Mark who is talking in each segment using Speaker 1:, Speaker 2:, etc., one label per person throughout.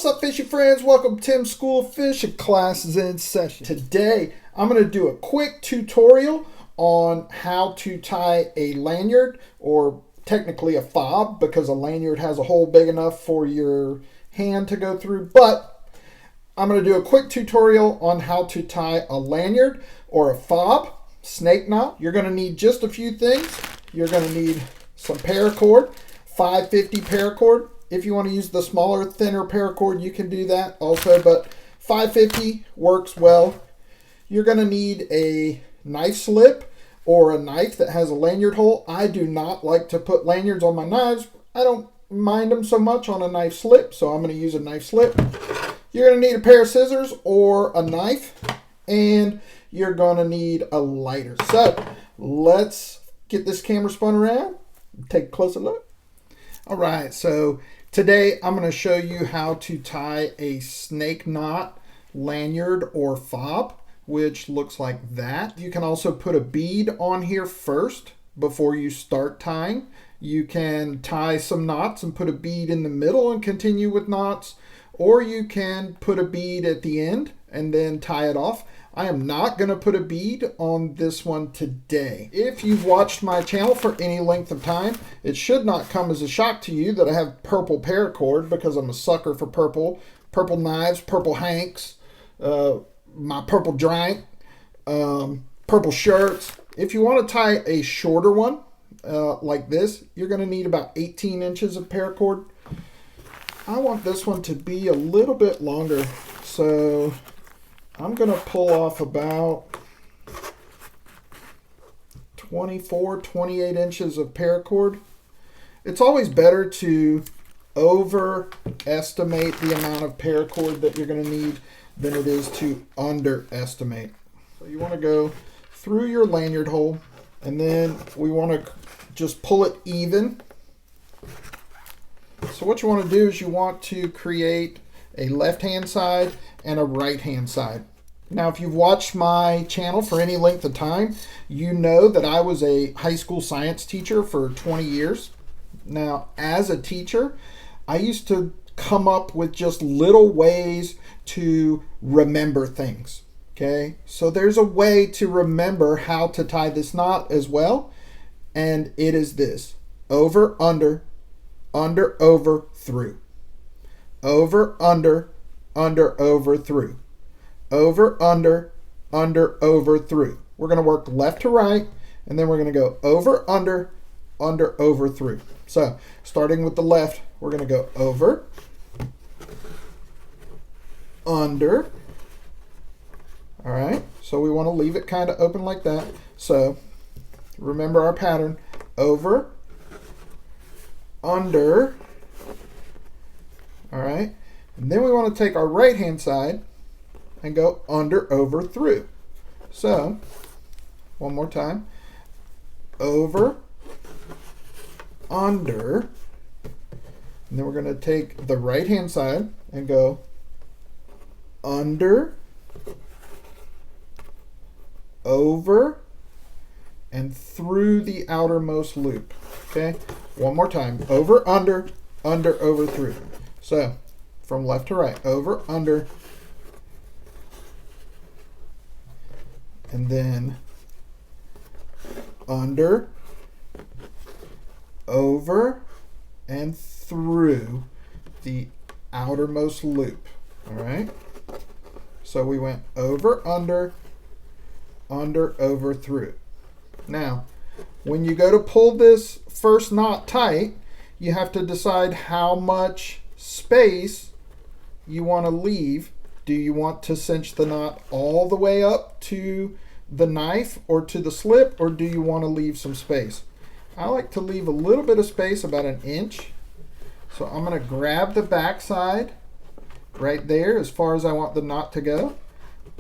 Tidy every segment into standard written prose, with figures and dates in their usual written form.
Speaker 1: What's up, fishy friends? Welcome to Tim's School of Fishing. Class is in session. Today, I'm going to do a quick tutorial on how to tie a lanyard, or technically a fob, because a lanyard has a hole big enough for your hand to go through. But I'm going to do a quick tutorial on how to tie a lanyard or a fob, snake knot. You're going to need just a few things. You're going to need some paracord, 550 paracord. If you want to use the smaller, thinner paracord, you can do that also, but 550 works well. You're going to need a knife slip or a knife that has a lanyard hole. I do not like to put lanyards on my knives. I don't mind them so much on a knife slip, so I'm going to use a knife slip. You're going to need a pair of scissors or a knife, and you're going to need a lighter. So let's get this camera spun around and take a closer look. All right, so today I'm going to show you how to tie a snake knot lanyard or fob, which looks like that. You can also put a bead on here first before you start tying. You can tie some knots and put a bead in the middle and continue with knots, or you can put a bead at the end and then tie it off. I am not going to put a bead on this one today. If you've watched my channel for any length of time, it should not come as a shock to you that I have purple paracord, because I'm a sucker for purple. Purple knives, purple hanks, my purple drank, purple shirts. If you want to tie a shorter one like this, you're going to need about 18 inches of paracord. I want this one to be a little bit longer, so I'm going to pull off about 24, 28 inches of paracord. It's always better to overestimate the amount of paracord that you're going to need than it is to underestimate. So you want to go through your lanyard hole, and then we want to just pull it even. So what you want to do is you want to create a left-hand side and a right-hand side. Now, if you've watched my channel for any length of time, you know that I was a high school science teacher for 20 years. Now, as a teacher, I used to come up with just little ways to remember things, okay? So there's a way to remember how to tie this knot as well, and it is this: over, under, over, through. Over, under, over, through. Over, under, over, through. We're going to work left to right, and then we're going to go over, under, over, through. So starting with the left, we're going to go over, under. All right, so we want to leave it kind of open like that. So remember our pattern: over, under. All right, and then we want to take our right hand side and go under, over, through. So one more time: over, under, and then we're going to take the right hand side and go under, over, and through the outermost loop. Okay, one more time: over, under, over, through. So from left to right: over, under, and then under, over, and through the outermost loop. All right, so we went over, under, over, through. Now, when you go to pull this first knot tight, you have to decide how much space you want to leave. Do you want to cinch the knot all the way up to the knife or to the slip, or do you want to leave some space? I like to leave a little bit of space, about 1 inch. So I'm going to grab the back side right there as far as I want the knot to go,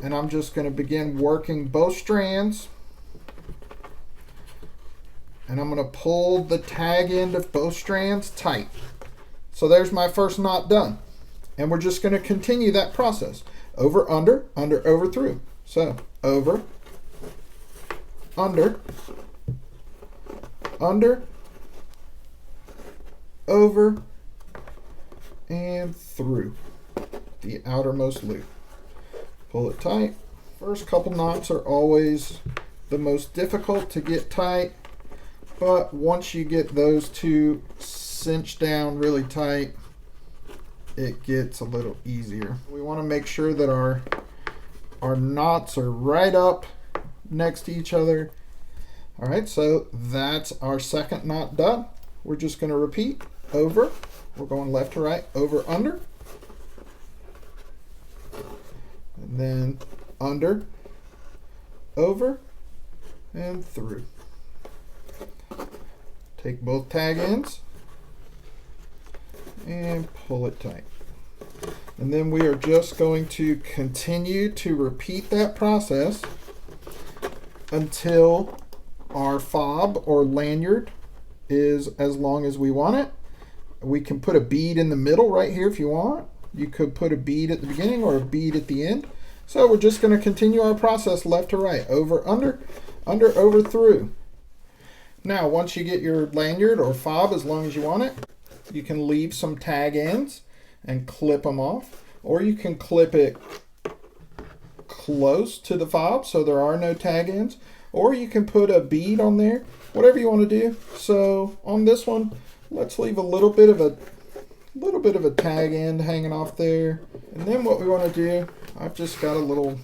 Speaker 1: and I'm just going to begin working both strands, and I'm going to pull the tag end of both strands tight. So there's my first knot done, and we're just going to continue that process: over, under, over, through. So over, under, over, and through. the outermost loop. Pull it tight. First couple knots are always the most difficult to get tight, but once you get those two cinched down really tight, it gets a little easier. We want to make sure that our knots are right up next to each other. All right, so that's our second knot done. We're just going to repeat over. We're going left to right, over, under. And then under, over, and through. Take both tag ends and pull it tight. And then we are just going to continue to repeat that process until our fob or lanyard is as long as we want it. We can put a bead in the middle right here if you want. You could put a bead at the beginning or a bead at the end. So we're just going to continue our process left to right, over, under, over, through. Now, once you get your lanyard or fob as long as you want it, you can leave some tag ends and clip them off, or you can clip it close to the fob so there are no tag ends, or you can put a bead on there, whatever you want to do. So on this one, let's leave a little bit of a tag end hanging off there. And then what we want to do, I've just got a little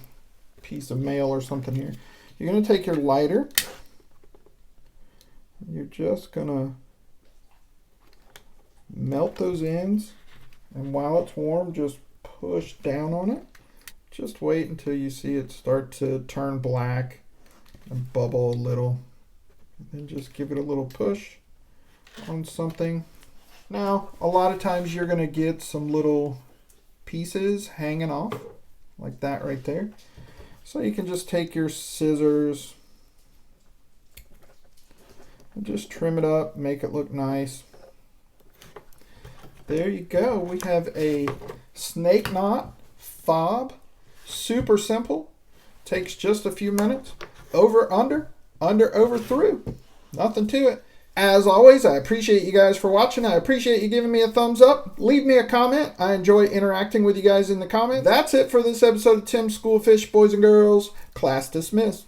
Speaker 1: piece of mail or something here. You're going to take your lighter. You're just going to melt those ends. And while it's warm, just push down on it. Just wait until you see it start to turn black and bubble a little. And then just give it a little push on something. Now, a lot of times you're going to get some little pieces hanging off, like that right there. So you can just take your scissors and just trim it up, make it look nice. There you go. We have a snake knot fob. Super simple. Takes just a few minutes. Over, under, over, through. Nothing to it. As always, I appreciate you guys for watching. I appreciate you giving me a thumbs up. Leave me a comment. I enjoy interacting with you guys in the comments. That's it for this episode of Tim's School Fish, boys and girls. Class dismissed.